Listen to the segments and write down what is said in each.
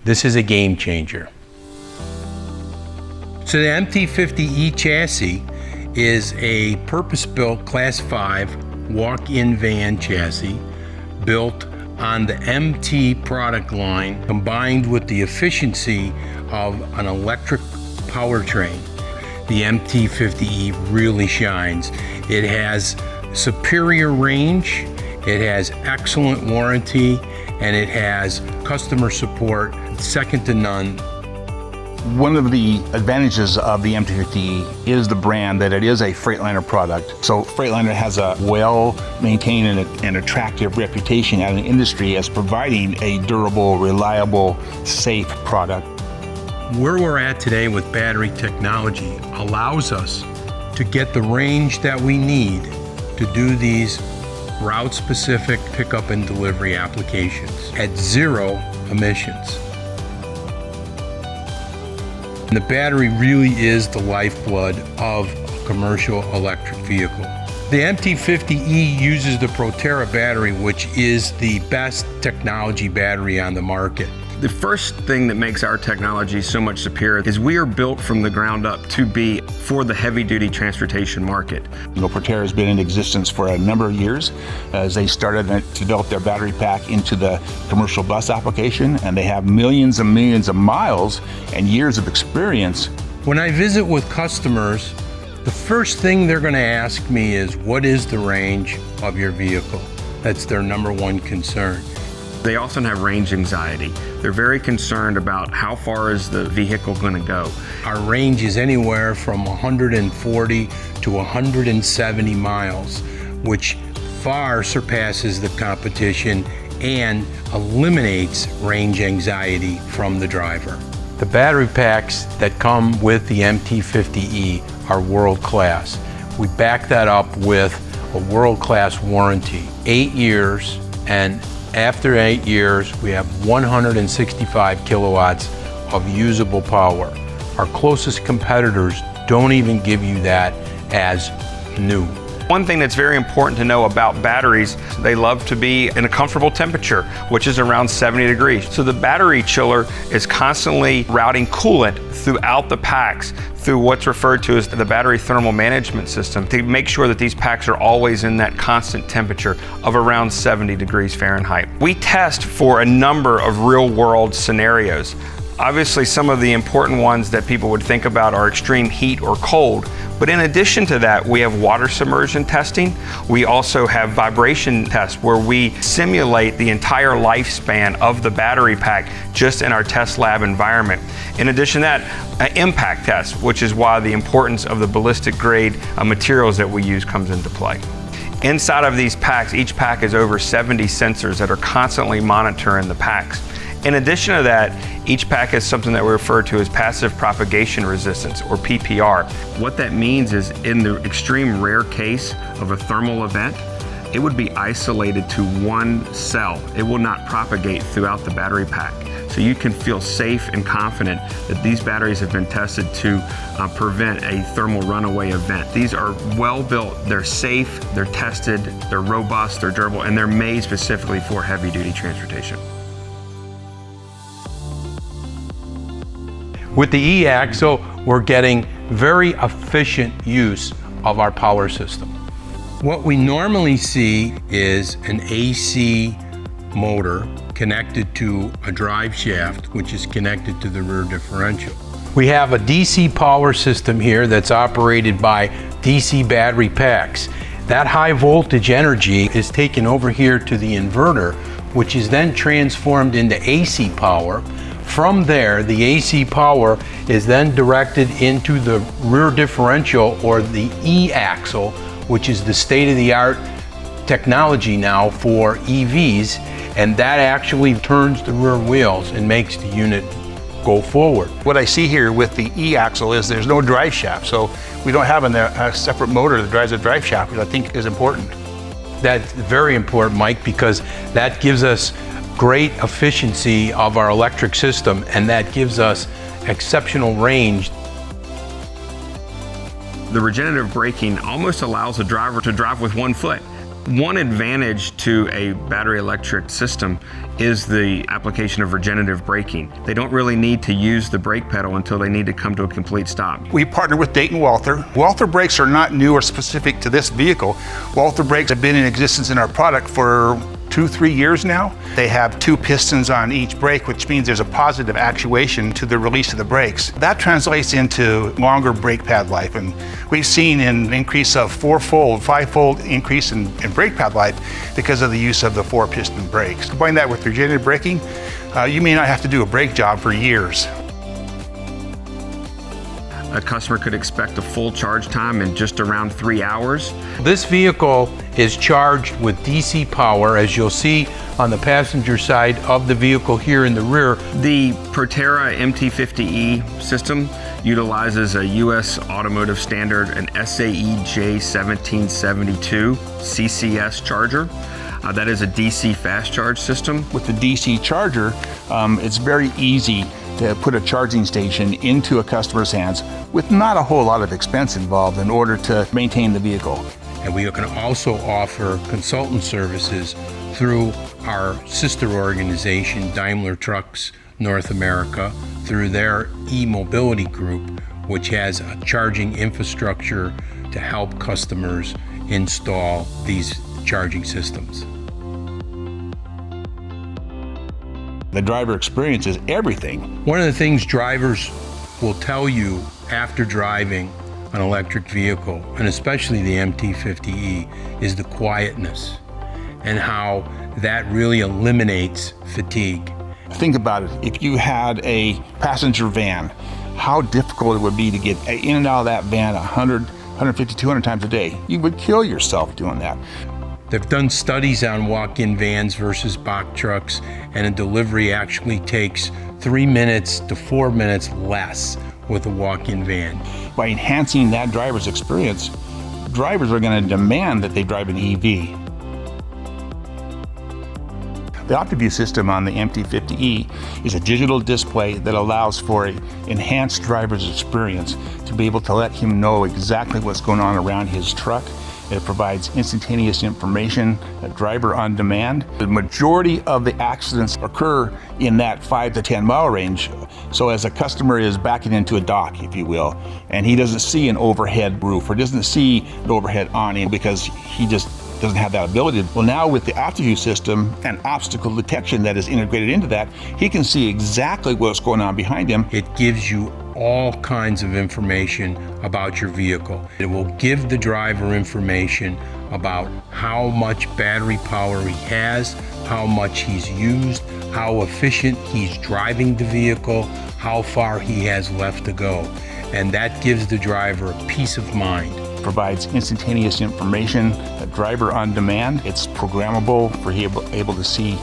This is a game changer. So the MT50e chassis is a purpose-built Class 5 walk-in van chassis built on the MT product line, combined with the efficiency of an electric powertrain. The MT50e really shines. It has superior range, it has excellent warranty, and it has customer support second to none. One of the advantages of the MT50e is the brand, that it is a Freightliner product. So Freightliner has a well-maintained and attractive reputation in the industry as providing a durable, reliable, safe product. Where we're at today with battery technology allows us to get the range that we need to do these route-specific pickup and delivery applications at zero emissions. And the battery really is the lifeblood of a commercial electric vehicle. The MT50e uses the Proterra battery, which is the best technology battery on the market. The first thing that makes our technology so much superior is we are built from the ground up to be for the heavy-duty transportation market. You know, Proterra has been in existence for a number of years as they started to develop their battery pack into the commercial bus application, and they have millions and millions of miles and years of experience. When I visit with customers, the first thing they're going to ask me is, what is the range of your vehicle? That's their number one concern. They often have range anxiety. They're very concerned about how far is the vehicle going to go. Our range is anywhere from 140 to 170 miles, which far surpasses the competition and eliminates range anxiety from the driver. The battery packs that come with the MT50e are world-class. We back that up with a world-class warranty, 8 years, and after 8 years, we have 165 kilowatts of usable power. Our closest competitors don't even give you that as new. One thing that's very important to know about batteries, they love to be in a comfortable temperature, which is around 70 degrees. So the battery chiller is constantly routing coolant throughout the packs through what's referred to as the battery thermal management system to make sure that these packs are always in that constant temperature of around 70 degrees Fahrenheit. We test for a number of real-world scenarios. Obviously, some of the important ones that people would think about are extreme heat or cold. But in addition to that, we have water submersion testing. We also have vibration tests where we simulate the entire lifespan of the battery pack just in our test lab environment. In addition to that, an impact test, which is why the importance of the ballistic grade materials that we use comes into play. Inside of these packs, each pack is over 70 sensors that are constantly monitoring the packs. In addition to that, each pack has something that we refer to as passive propagation resistance, or PPR. What that means is, in the extreme rare case of a thermal event, it would be isolated to one cell. It will not propagate throughout the battery pack. So you can feel safe and confident that these batteries have been tested to prevent a thermal runaway event. These are well built, they're safe, they're tested, they're robust, they're durable, and they're made specifically for heavy duty transportation. With the e-axle, we're getting very efficient use of our power system. What we normally see is an AC motor connected to a drive shaft, which is connected to the rear differential. We have a DC power system here that's operated by DC battery packs. That high voltage energy is taken over here to the inverter, which is then transformed into AC power. From there, the AC power is then directed into the rear differential, or the e-axle, which is the state-of-the-art technology now for EVs, and that actually turns the rear wheels and makes the unit go forward. What I see here with the e-axle is there's no drive shaft, so we don't have a separate motor that drives a drive shaft, which I think is important. That's very important, Mike, because that gives us great efficiency of our electric system, and that gives us exceptional range. The regenerative braking almost allows the driver to drive with one foot. One advantage to a battery electric system is the application of regenerative braking. They don't really need to use the brake pedal until they need to come to a complete stop. We partner with Dayton Walther. Walther brakes are not new or specific to this vehicle. Walther brakes have been in existence in our product for 2-3 years now. They have 2 pistons on each brake, which means there's a positive actuation to the release of the brakes. That translates into longer brake pad life, and we've seen an increase of 4-fold, 5-fold increase in brake pad life because of the use of the 4-piston brakes. Combine that with regenerative braking, you may not have to do a brake job for years. A customer could expect a full charge time in just around 3 hours. This vehicle is charged with DC power, as you'll see on the passenger side of the vehicle here in the rear. The Proterra MT50e system utilizes a US automotive standard, an SAE J1772 CCS charger. That is a DC fast charge system. With the DC charger, it's very easy to put a charging station into a customer's hands with not a whole lot of expense involved in order to maintain the vehicle. And we can also offer consultant services through our sister organization, Daimler Trucks North America, through their e-mobility group, which has a charging infrastructure to help customers install these charging systems. The driver experience is everything. One of the things drivers will tell you after driving an electric vehicle, and especially the MT50e, is the quietness and how that really eliminates fatigue. Think about it. If you had a passenger van, how difficult it would be to get in and out of that van 100, 150, 200 times a day. You would kill yourself doing that. They've done studies on walk-in vans versus box trucks, and a delivery actually takes 3 minutes to 4 minutes less with a walk-in van. By enhancing that driver's experience, drivers are going to demand that they drive an EV. The OptiView system on the MT50e is a digital display that allows for an enhanced driver's experience to be able to let him know exactly what's going on around his truck. It provides instantaneous information, a driver on demand. The majority of the accidents occur in that 5 to 10 mile range. So as a customer is backing into a dock, if you will, and he doesn't see an overhead roof or doesn't see an overhead awning because he just doesn't have that ability. Well, now with the OptiView system and obstacle detection that is integrated into that, he can see exactly what's going on behind him. It gives you all kinds of information about your vehicle. It will give the driver information about how much battery power he has, how much he's used, how efficient he's driving the vehicle, how far he has left to go. And that gives the driver peace of mind. Provides instantaneous information, a driver on demand. It's programmable for him able to see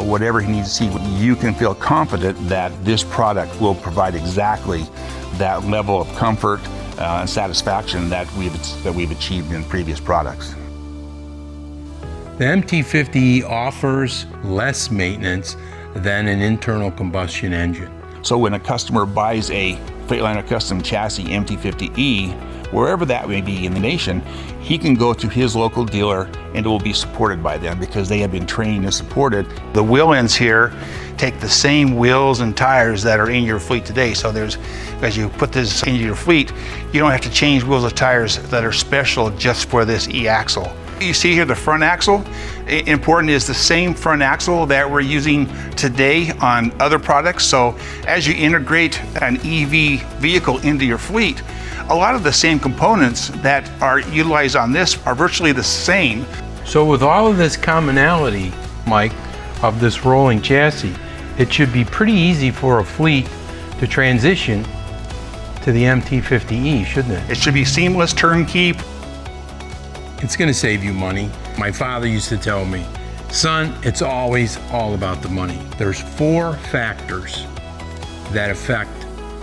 whatever he needs to see. You can feel confident that this product will provide exactly that level of comfort and satisfaction that we've achieved in previous products. The MT50e offers less maintenance than an internal combustion engine. So when a customer buys a Freightliner custom chassis MT50e, wherever that may be in the nation, he can go to his local dealer and it will be supported by them because they have been trained and supported. The wheel ends here take the same wheels and tires that are in your fleet today. So as you put this into your fleet, you don't have to change wheels or tires that are special just for this e-axle. You see here the front axle. Important is the same front axle that we're using today on other products. So as you integrate an EV vehicle into your fleet, a lot of the same components that are utilized on this are virtually the same. So with all of this commonality, Mike, of this rolling chassis, it should be pretty easy for a fleet to transition to the MT50e, shouldn't it? It should be seamless, turnkey. It's going to save you money. My father used to tell me, son, it's always all about the money. There's 4 factors that affect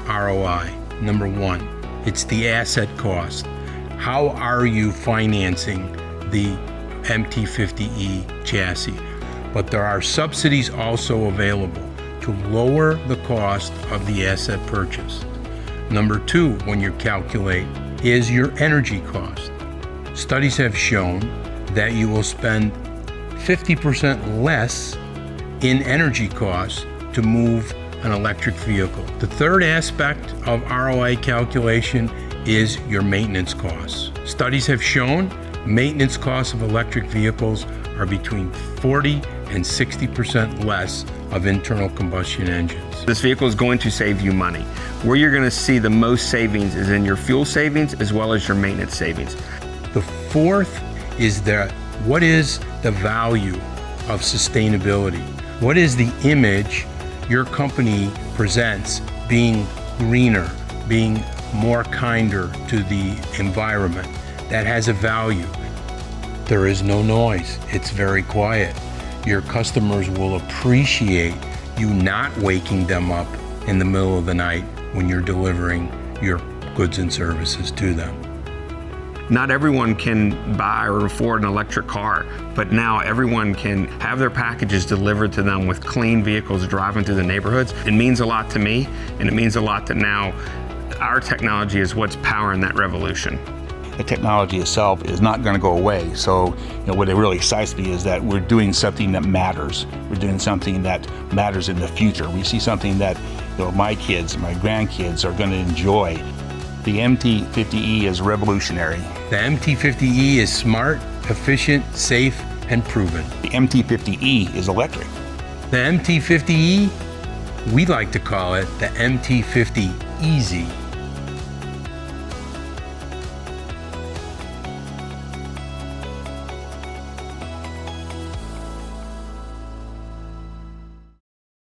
ROI. Number 1, it's the asset cost. How are you financing the MT50e chassis? But there are subsidies also available to lower the cost of the asset purchase. Number 2, when you calculate, is your energy cost. Studies have shown that you will spend 50% less in energy costs to move an electric vehicle. The third aspect of ROI calculation is your maintenance costs. Studies have shown maintenance costs of electric vehicles are between 40 and 60% less of internal combustion engines. This vehicle is going to save you money. Where you're going to see the most savings is in your fuel savings as well as your maintenance savings. The fourth is what is the value of sustainability? What is the image your company presents being greener, being more kinder to the environment? That has a value. There is no noise. It's very quiet. Your customers will appreciate you not waking them up in the middle of the night when you're delivering your goods and services to them. Not everyone can buy or afford an electric car, but now everyone can have their packages delivered to them with clean vehicles driving through the neighborhoods. It means a lot to me, and it means a lot that now our technology is what's powering that revolution. The technology itself is not going to go away. So, what it really excites me is that we're doing something that matters. We're doing something that matters in the future. We see something that my kids, my grandkids are going to enjoy. The MT50e is revolutionary. The MT50e is smart, efficient, safe, and proven. The MT50e is electric. The MT50e, we like to call it the MT50 Easy.